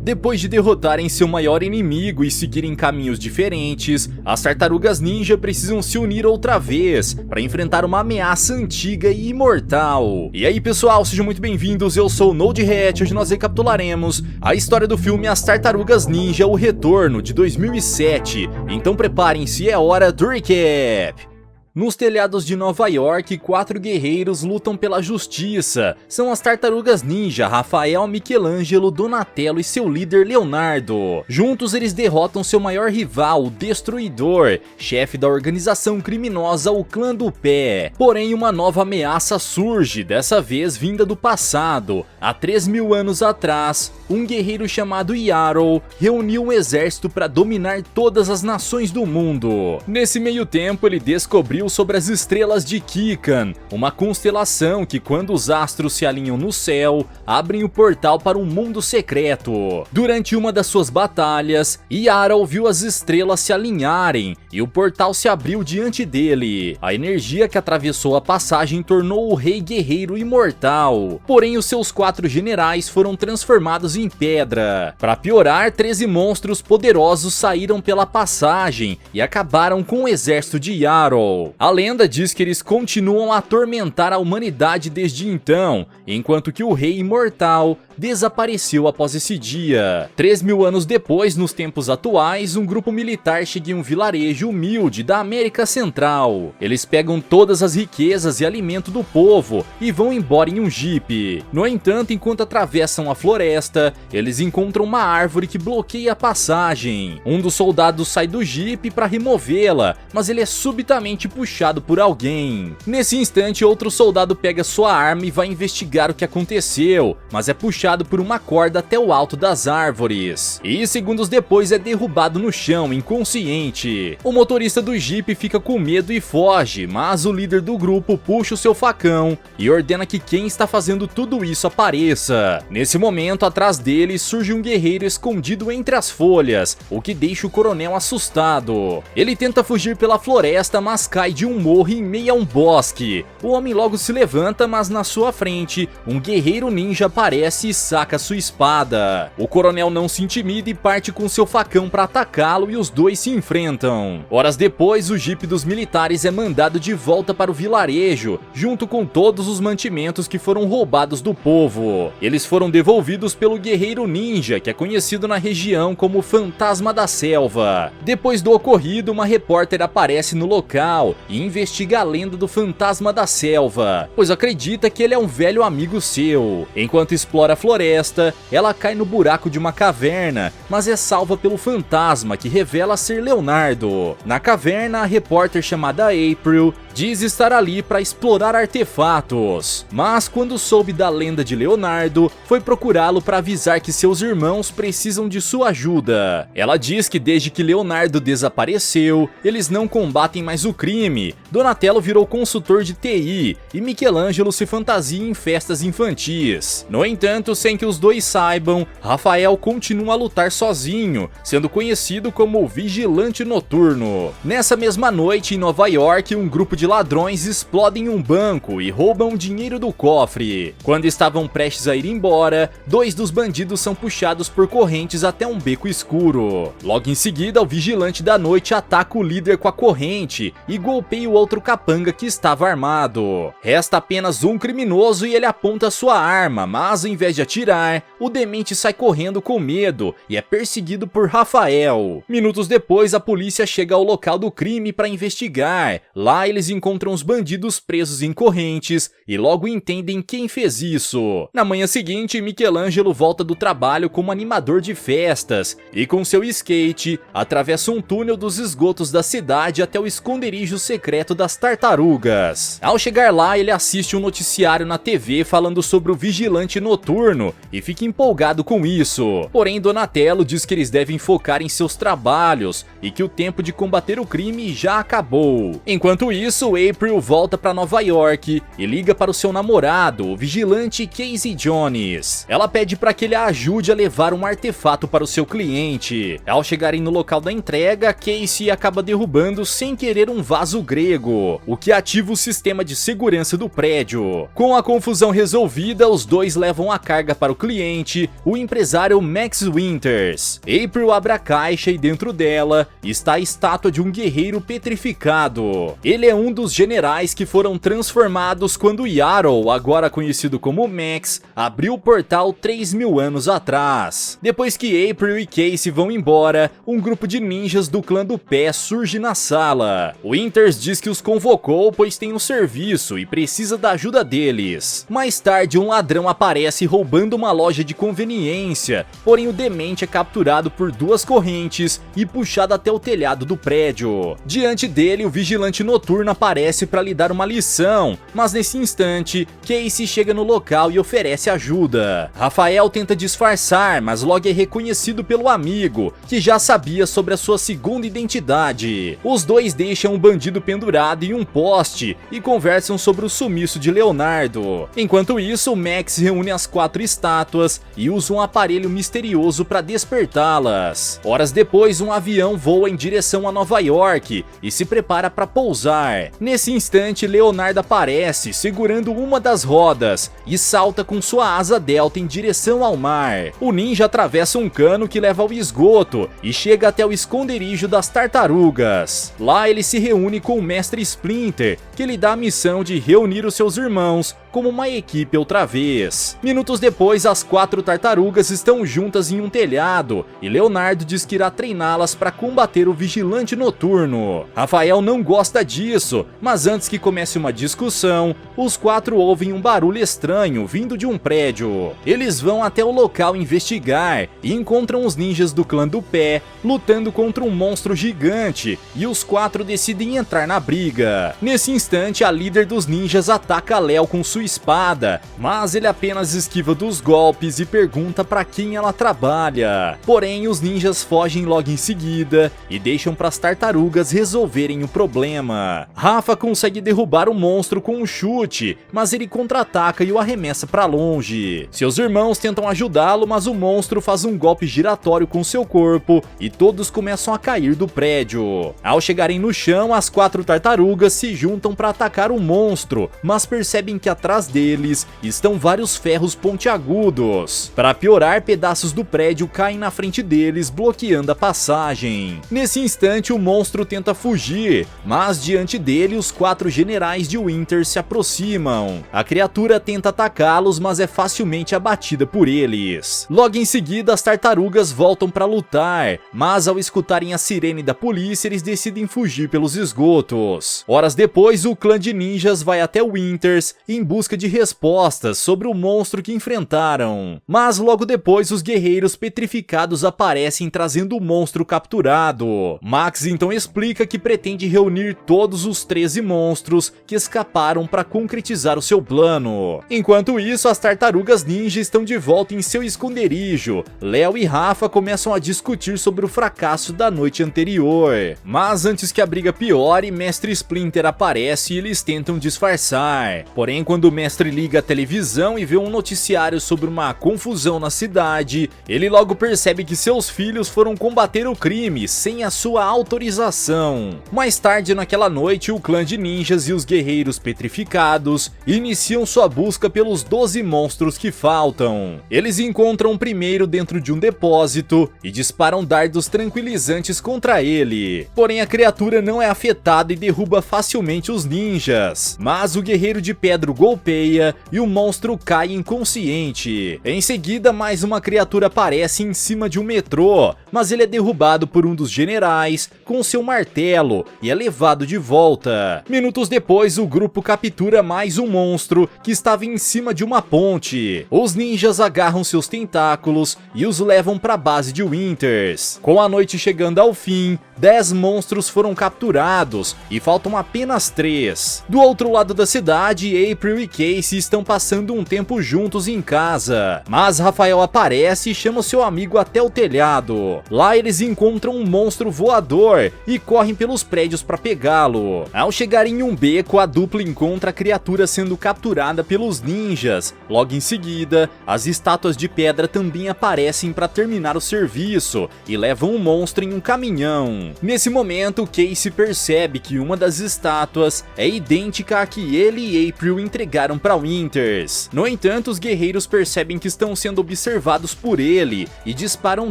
Depois de derrotarem seu maior inimigo e seguirem caminhos diferentes, as Tartarugas Ninja precisam se unir outra vez para enfrentar uma ameaça antiga e imortal. E aí pessoal, sejam muito bem-vindos, eu sou o NodeHat. Hoje nós recapitularemos a história do filme As Tartarugas Ninja: O Retorno, de 2007. Então preparem-se, é hora do recap! Nos telhados de Nova York, 4 guerreiros lutam pela justiça. São as Tartarugas Ninja, Rafael, Michelangelo, Donatello e seu líder Leonardo. Juntos eles derrotam seu maior rival, o Destruidor, chefe da organização criminosa, o Clã do Pé. Porém, uma nova ameaça surge, dessa vez vinda do passado. Há 3.000 anos atrás, um guerreiro chamado Yarrow reuniu um exército para dominar todas as nações do mundo. Nesse meio tempo, ele descobriu sobre as estrelas de Kikan, uma constelação que, quando os astros se alinham no céu, abrem o portal para um mundo secreto. Durante uma das suas batalhas, Yarrow viu as estrelas se alinharem e o portal se abriu diante dele. A energia que atravessou a passagem tornou o rei guerreiro imortal. Porém, os seus 4 generais foram transformados em pedra. Para piorar, 13 monstros poderosos saíram pela passagem e acabaram com o exército de Yarrow. A lenda diz que eles continuam a atormentar a humanidade desde então, enquanto que o rei imortal desapareceu após esse dia. 3.000 anos depois, nos tempos atuais, um grupo militar chega em um vilarejo humilde da América Central. Eles pegam todas as riquezas e alimento do povo e vão embora em um jipe. No entanto, enquanto atravessam a floresta, eles encontram uma árvore que bloqueia a passagem. Um dos soldados sai do jipe para removê-la, mas ele é subitamente puxado por alguém. Nesse instante, outro soldado pega sua arma e vai investigar o que aconteceu, mas é puxado por uma corda até o alto das árvores. E segundos depois é derrubado no chão, inconsciente. O motorista do jipe fica com medo e foge, mas o líder do grupo puxa o seu facão e ordena que quem está fazendo tudo isso apareça. Nesse momento, atrás dele surge um guerreiro escondido entre as folhas, o que deixa o coronel assustado. Ele tenta fugir pela floresta, mas cai de um morro em meio a um bosque. O homem logo se levanta, mas na sua frente, um guerreiro ninja aparece e saca sua espada. O coronel não se intimida e parte com seu facão para atacá-lo e os dois se enfrentam. Horas depois, o jipe dos militares é mandado de volta para o vilarejo, junto com todos os mantimentos que foram roubados do povo. Eles foram devolvidos pelo guerreiro ninja, que é conhecido na região como Fantasma da Selva. Depois do ocorrido, uma repórter aparece no local e investiga a lenda do Fantasma da Selva, pois acredita que ele é um velho amigo seu. Enquanto explora a floresta, ela cai no buraco de uma caverna, mas é salva pelo fantasma, que revela ser Leonardo. Na caverna, a repórter chamada April diz estar ali para explorar artefatos, mas quando soube da lenda de Leonardo, foi procurá-lo para avisar que seus irmãos precisam de sua ajuda. Ela diz que desde que Leonardo desapareceu, eles não combatem mais o crime. Donatello virou consultor de TI e Michelangelo se fantasia em festas infantis. No entanto, sem que os dois saibam, Rafael continua a lutar sozinho, sendo conhecido como o Vigilante Noturno. Nessa mesma noite, em Nova York, um grupo de ladrões explodem um banco e roubam dinheiro do cofre. Quando estavam prestes a ir embora, 2 dos bandidos são puxados por correntes até um beco escuro. Logo em seguida, o Vigilante da Noite ataca o líder com a corrente e golpeia o outro capanga que estava armado. Resta apenas um criminoso e ele aponta sua arma, mas em vez de atirar, o demente sai correndo com medo e é perseguido por Rafael. Minutos depois, a polícia chega ao local do crime para investigar. Lá eles encontram os bandidos presos em correntes e logo entendem quem fez isso. Na manhã seguinte, Michelangelo volta do trabalho como animador de festas e com seu skate atravessa um túnel dos esgotos da cidade até o esconderijo secreto das tartarugas. Ao chegar lá, ele assiste um noticiário na TV falando sobre o Vigilante Noturno e fica empolgado com isso. Porém, Donatello diz que eles devem focar em seus trabalhos e que o tempo de combater o crime já acabou. Enquanto isso, April volta para Nova York e liga para o seu namorado, o vigilante Casey Jones. Ela pede para que ele a ajude a levar um artefato para o seu cliente. Ao chegarem no local da entrega, Casey acaba derrubando sem querer um vaso vaso grego, o que ativa o sistema de segurança do prédio. Com a confusão resolvida, os dois levam a carga para o cliente, o empresário Max Winters. April abre a caixa e dentro dela está a estátua de um guerreiro petrificado. Ele é um dos generais que foram transformados quando Yarrow, agora conhecido como Max, abriu o portal 3.000 anos atrás. Depois que April e Casey vão embora, um grupo de ninjas do clã do pé surge na sala. Winters diz que os convocou pois tem um serviço e precisa da ajuda deles. Mais tarde, um ladrão aparece roubando uma loja de conveniência, porém o demente é capturado por duas correntes e puxado até o telhado do prédio. Diante dele, o vigilante noturno aparece para lhe dar uma lição, mas nesse instante, Casey chega no local e oferece ajuda. Rafael tenta disfarçar, mas logo é reconhecido pelo amigo, que já sabia sobre a sua segunda identidade. Os dois deixam o bandido pendurado em um poste e conversam sobre o sumiço de Leonardo. Enquanto isso, Max reúne as 4 estátuas e usa um aparelho misterioso para despertá-las. Horas depois, um avião voa em direção a Nova York e se prepara para pousar. Nesse instante, Leonardo aparece segurando uma das rodas e salta com sua asa delta em direção ao mar. O ninja atravessa um cano que leva ao esgoto e chega até o esconderijo das tartarugas. Lá ele se reúne com o mestre Splinter, que lhe dá a missão de reunir os seus irmãos como uma equipe outra vez. Minutos depois, as 4 tartarugas estão juntas em um telhado e Leonardo diz que irá treiná-las para combater o vigilante noturno. Rafael não gosta disso, mas antes que comece uma discussão, os 4 ouvem um barulho estranho vindo de um prédio. Eles vão até o local investigar e encontram os ninjas do clã do pé lutando contra um monstro gigante e os 4 decidem entrar na briga. Nesse instante, a líder dos ninjas ataca Léo com sua espada, mas ele apenas esquiva dos golpes e pergunta para quem ela trabalha. Porém, os ninjas fogem logo em seguida e deixam para as tartarugas resolverem o problema. Rafa consegue derrubar o monstro com um chute, mas ele contra-ataca e o arremessa para longe. Seus irmãos tentam ajudá-lo, mas o monstro faz um golpe giratório com seu corpo e todos começam a cair do prédio. Ao chegarem no chão, as 4 tartarugas se juntam para atacar o monstro, mas percebem que atrás deles estão vários ferros pontiagudos. Para piorar, pedaços do prédio caem na frente deles, bloqueando a passagem. Nesse instante, o monstro tenta fugir, mas diante dele, os 4 generais de Winter se aproximam. A criatura tenta atacá-los, mas é facilmente abatida por eles. Logo em seguida, as tartarugas voltam para lutar, mas ao escutarem a sirene da polícia, eles decidem fugir pelos esgotos. Horas depois, o clã de ninjas vai até Winters em busca de respostas sobre o monstro que enfrentaram. Mas logo depois, os guerreiros petrificados aparecem trazendo o monstro capturado. Max então explica que pretende reunir todos os 13 monstros que escaparam para concretizar o seu plano. Enquanto isso, as tartarugas ninja estão de volta em seu esconderijo. Léo e Rafa começam a discutir sobre o fracasso da noite anterior. Mas antes que a briga piore, Mestre Splinter aparece e eles tentam disfarçar. Porém, quando o mestre liga a televisão e vê um noticiário sobre uma confusão na cidade, ele logo percebe que seus filhos foram combater o crime sem a sua autorização. Mais tarde naquela noite, o clã de ninjas e os guerreiros petrificados iniciam sua busca pelos 12 monstros que faltam. Eles encontram o primeiro dentro de um depósito e disparam dardos tranquilizantes contra ele. Porém, a criatura não é afetada e derruba facilmente os ninjas. Mas o guerreiro de pedra o golpeia e o monstro cai inconsciente. Em seguida, mais uma criatura aparece em cima de um metrô, mas ele é derrubado por um dos generais com seu martelo e é levado de volta. Minutos depois, o grupo captura mais um monstro que estava em cima de uma ponte. Os ninjas agarram seus tentáculos e os levam para a base de Winters. Com a noite chegando ao fim, 10 monstros foram capturados e faltam apenas 3. Do outro lado da cidade, April e Casey estão passando um tempo juntos em casa, mas Rafael aparece e chama seu amigo até o telhado. Lá eles encontram um monstro voador e correm pelos prédios para pegá-lo. Ao chegar em um beco, a dupla encontra a criatura sendo capturada pelos ninjas. Logo em seguida, as estátuas de pedra também aparecem para terminar o serviço e levam o monstro em um caminhão. Nesse momento, Casey percebe que uma das estátuas é idêntica à que ele e April entregaram para Winters. No entanto, os guerreiros percebem que estão sendo observados por ele e disparam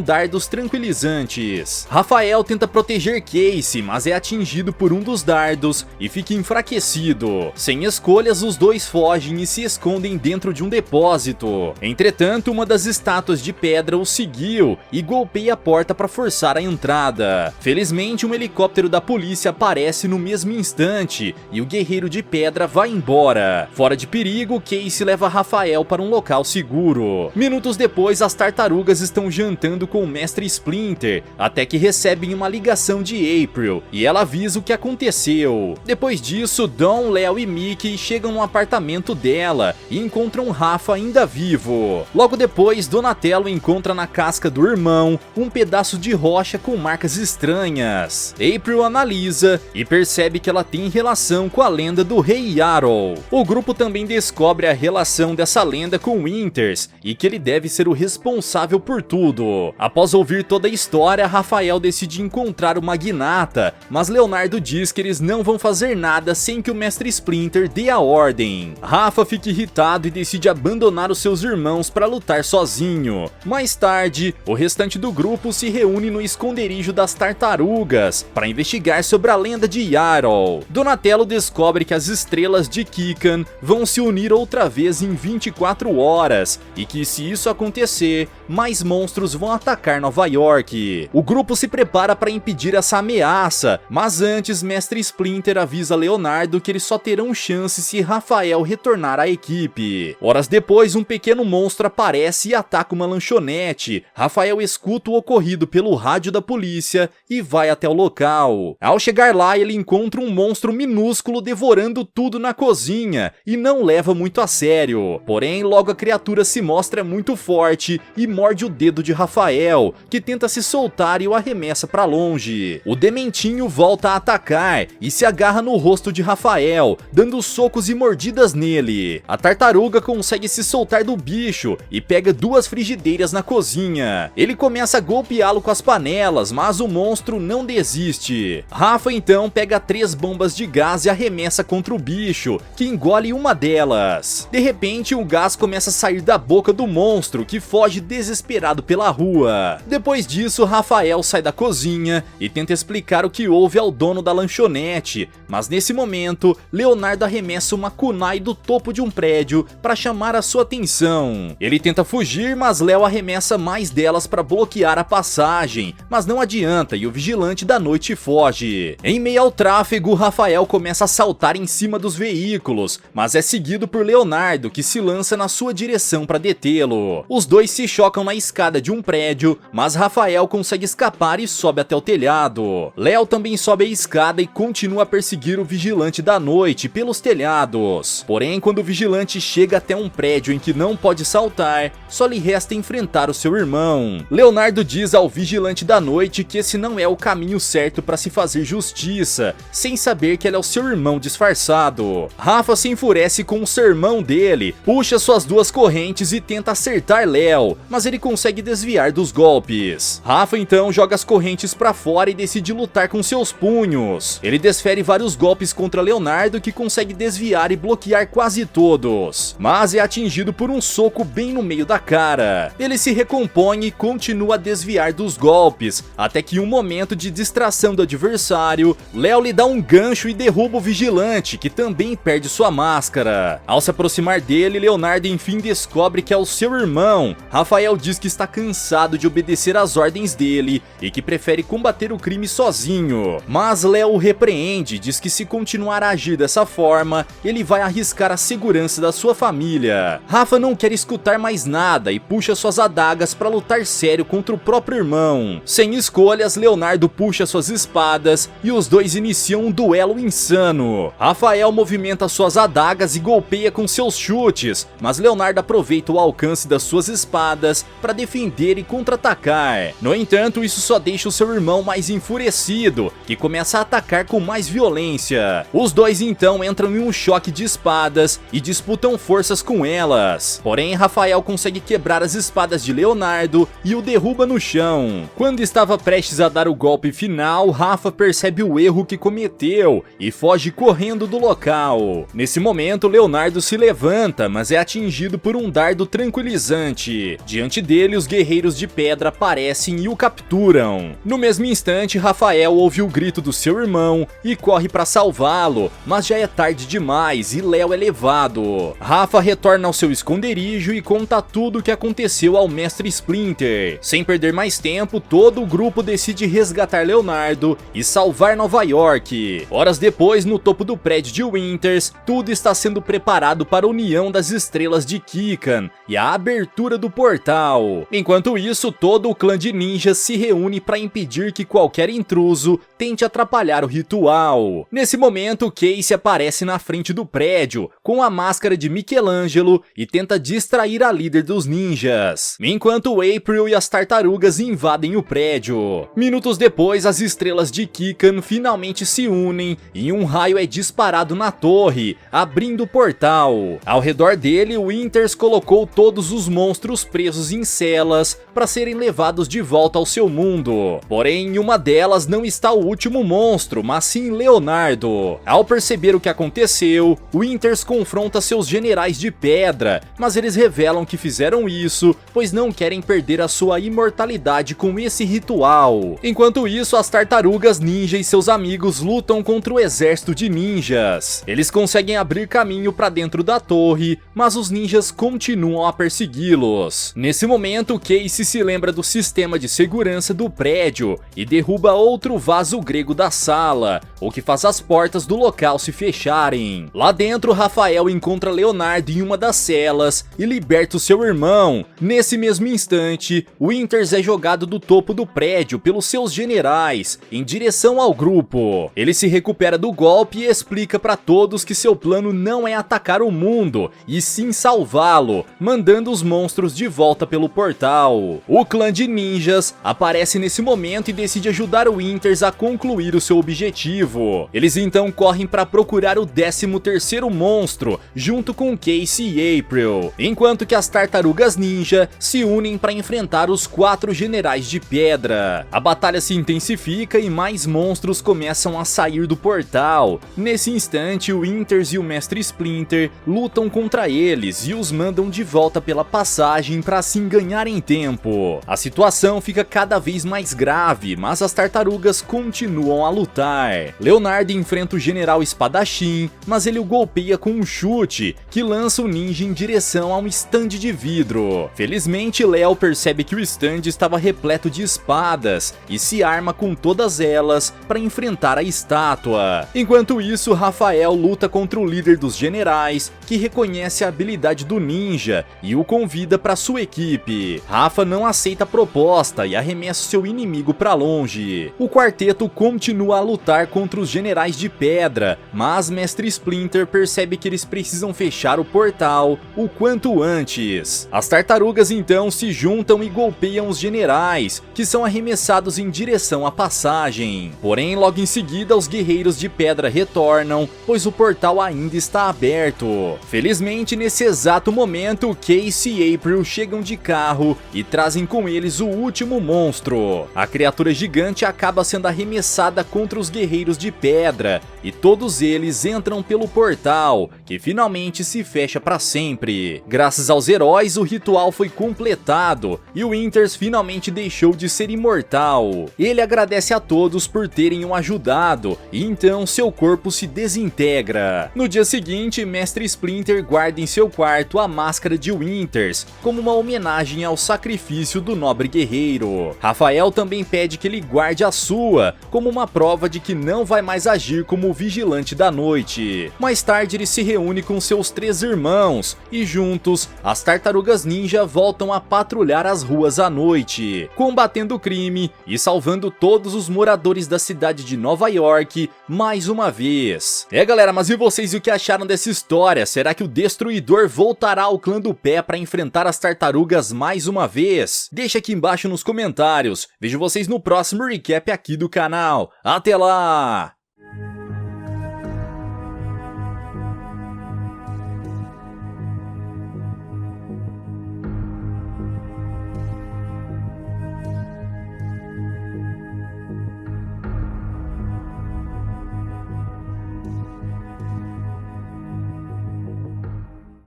dardos tranquilizantes. Rafael tenta proteger Casey, mas é atingido por um dos dardos e fica enfraquecido. Sem escolhas, os dois fogem e se escondem dentro de um depósito. Entretanto, uma das estátuas de pedra o seguiu e golpeia a porta para forçar a entrada. Felizmente, um helicóptero da polícia aparece no mesmo instante e o guerreiro de pedra vai embora. Fora de perigo, Casey leva Rafael para um local seguro. Minutos depois, as tartarugas estão jantando com o Mestre Splinter, até que recebem uma ligação de April e ela avisa o que aconteceu. Depois disso, Dawn, Léo e Mickey chegam no apartamento dela e encontram Rafa ainda vivo. Logo depois, Donatello encontra na casca do irmão um pedaço de rocha com marcas estranhas. April analisa e percebe que ela tem relação com a lenda do Rei Yarrow. O grupo também descobre a relação dessa lenda com Winters e que ele deve ser o responsável por tudo. Após ouvir toda a história, Rafael decide encontrar o magnata, mas Leonardo diz que eles não vão fazer nada sem que o Mestre Splinter dê a ordem. Rafa fica irritado e decide abandonar os seus irmãos para lutar sozinho. Mais tarde, o restante do grupo se reúne no esconderijo das tartarugas para investigar sobre a lenda de Yarrow. Donatello descobre que as estrelas de Kikan vão se unir outra vez em 24 horas e que, se isso acontecer, mais monstros vão atacar Nova York. O grupo se prepara para impedir essa ameaça, mas antes Mestre Splinter avisa Leonardo que eles só terão chance se Rafael retornar à equipe. Horas depois, um pequeno monstro aparece e ataca uma lanchonete. Rafael escuta o ocorrido pelo rádio da polícia e vai até o local. Ao chegar lá, ele encontra um monstro minúsculo devorando tudo na cozinha e não leva muito a sério. Porém, logo a criatura se mostra muito forte e morde o dedo de Rafael, que tenta se soltar e o arremessa para longe. O dementinho volta a atacar e se agarra no rosto de Rafael, dando socos e mordidas nele. A tartaruga consegue se soltar do bicho e pega 2 frigideiras na cozinha. Ele começa a golpeá-lo com as panelas, mas o monstro não desiste. Rafa então pega 3 bombas de gás e arremessa contra o bicho, que engole uma delas. De repente, o gás começa a sair da boca do monstro, que foge desesperado pela rua. Depois disso, Rafael sai da cozinha e tenta explicar o que houve ao dono da lanchonete, mas nesse momento, Leonardo arremessa uma kunai do topo de um prédio para chamar a sua atenção. Ele tenta fugir, mas Léo arremessa mais delas para bloquear a passagem, mas não adianta e o vigilante da noite foge. Em meio ao tráfego, Rafael começa a saltar em cima dos veículos, mas é seguido por Leonardo, que se lança na sua direção para detê-lo. Os dois se chocam na escada de um prédio, mas Rafael consegue escapar e sobe até o telhado. Léo também sobe a escada e continua a perseguir o vigilante da noite pelos telhados. Porém, quando o vigilante chega até um prédio em que não pode saltar, só lhe resta enfrentar o seu irmão. Leonardo diz ao vigilante da noite que esse não é o caminho certo para se fazer justiça, sem saber que ele é o seu irmão disfarçado. Rafa se enfurece com o sermão dele, puxa suas 2 correntes e tenta acertar Léo, mas ele consegue desviar dos golpes. Rafa então joga as correntes para fora e decide lutar com seus punhos. Ele desfere vários golpes contra Leonardo, que consegue desviar e bloquear quase todos, mas é atingido por um soco bem no meio da cara. Ele se recompõe e continua a desviar dos golpes, até que em um momento de distração do adversário, Léo lhe dá um gancho e derruba o vigilante, que também perde sua máscara. Ao se aproximar dele, Leonardo enfim descobre que é o seu irmão. Rafael diz que está cansado de obedecer às ordens dele e que prefere combater o crime sozinho, mas Léo o repreende e diz que se continuar a agir dessa forma, ele vai arriscar a segurança da sua família. Rafa não quer escutar mais nada e puxa suas adagas para lutar sério contra o próprio irmão. Sem escolhas, Leonardo puxa suas espadas e os dois iniciam um duelo insano. Rafael movimenta suas adagas e golpeia com seus chutes, mas Leonardo aproveita o alcance das suas espadas pedras para defender e contra-atacar. No entanto, isso só deixa o seu irmão mais enfurecido, que começa a atacar com mais violência. Os dois então entram em um choque de espadas e disputam forças com elas. Porém, Rafael consegue quebrar as espadas de Leonardo e o derruba no chão. Quando estava prestes a dar o golpe final, Rafa percebe o erro que cometeu e foge correndo do local. Nesse momento, Leonardo se levanta, mas é atingido por um dardo tranquilizante. Diante dele, os guerreiros de pedra aparecem e o capturam. No mesmo instante, Rafael ouve o grito do seu irmão e corre para salvá-lo, mas já é tarde demais e Léo é levado. Rafa retorna ao seu esconderijo e conta tudo o que aconteceu ao Mestre Splinter. Sem perder mais tempo, todo o grupo decide resgatar Leonardo e salvar Nova York. Horas depois, no topo do prédio de Winters, tudo está sendo preparado para a união das estrelas de Kikan e a abertura do portal. Enquanto isso, todo o clã de ninjas se reúne para impedir que qualquer intruso tente atrapalhar o ritual. Nesse momento, Casey aparece na frente do prédio com a máscara de Michelangelo e tenta distrair a líder dos ninjas, enquanto April e as tartarugas invadem o prédio. Minutos depois, as estrelas de Kikan finalmente se unem e um raio é disparado na torre, abrindo o portal. Ao redor dele, Winters colocou todos os monstros presos em celas para serem levados de volta ao seu mundo. Porém, em uma delas não está o último monstro, mas sim Leonardo. Ao perceber o que aconteceu, Winters confronta seus generais de pedra, mas eles revelam que fizeram isso pois não querem perder a sua imortalidade com esse ritual. Enquanto isso, as tartarugas ninja e seus amigos lutam contra o exército de ninjas. Eles conseguem abrir caminho para dentro da torre, mas os ninjas continuam a persegui-los. Nesse momento, Casey se lembra do sistema de segurança do prédio e derruba outro vaso grego da sala, o que faz as portas do local se fecharem. Lá dentro, Rafael encontra Leonardo em uma das celas e liberta o seu irmão. Nesse mesmo instante, Winters é jogado do topo do prédio pelos seus generais em direção ao grupo. Ele se recupera do golpe e explica para todos que seu plano não é atacar o mundo, e sim salvá-lo, mandando os monstros de volta pelo portal. O clã de ninjas aparece nesse momento e decide ajudar o Winters a concluir o seu objetivo. Eles então correm para procurar o 13º monstro, junto com Casey e April, enquanto que as tartarugas ninja se unem para enfrentar os 4 generais de pedra. A batalha se intensifica e mais monstros começam a sair do portal. Nesse instante, o Winters e o Mestre Splinter lutam contra eles e os mandam de volta pela passagem para assim ganharem tempo. A situação fica cada vez mais grave, mas as tartarugas continuam a lutar. Leonardo enfrenta o general espadachim, mas ele o golpeia com um chute que lança o ninja em direção a um estande de vidro. Felizmente, Léo percebe que o estande estava repleto de espadas e se arma com todas elas para enfrentar a estátua. Enquanto isso, Rafael luta contra o líder dos generais, que reconhece a habilidade do ninja e o convida para sua equipe. Rafa não aceita a proposta e arremessa seu inimigo para longe. O quarteto continua a lutar contra os generais de pedra, mas Mestre Splinter percebe que eles precisam fechar o portal o quanto antes. As tartarugas então se juntam e golpeiam os generais, que são arremessados em direção à passagem. Porém, logo em seguida, os guerreiros de pedra retornam, pois o portal ainda está aberto. Felizmente, nesse exato momento, Casey e April chegam de carro e trazem com eles o último monstro. A criatura gigante acaba sendo arremessada contra os guerreiros de pedra e todos eles entram pelo portal, que finalmente se fecha para sempre. Graças aos heróis, o ritual foi completado e o Winters finalmente deixou de ser imortal. Ele agradece a todos por terem o ajudado e então seu corpo se desintegra. No dia seguinte, Mestre Splinter guarda em seu quarto a máscara de Winters como uma homenagem ao sacrifício do nobre guerreiro. Rafael também pede que ele guarde a sua, como uma prova de que não vai mais agir como o vigilante da noite. Mais tarde, ele se reúne com seus 3 irmãos e juntos, as tartarugas ninja voltam a patrulhar as ruas à noite, combatendo o crime e salvando todos os moradores da cidade de Nova York mais uma vez. Galera, mas e vocês, e o que acharam dessa história? Será que o Destruidor voltará ao clã do Pé para enfrentar as tartarugas tartarugas mais uma vez? Deixa aqui embaixo nos comentários. Vejo vocês no próximo recap aqui do canal. Até lá!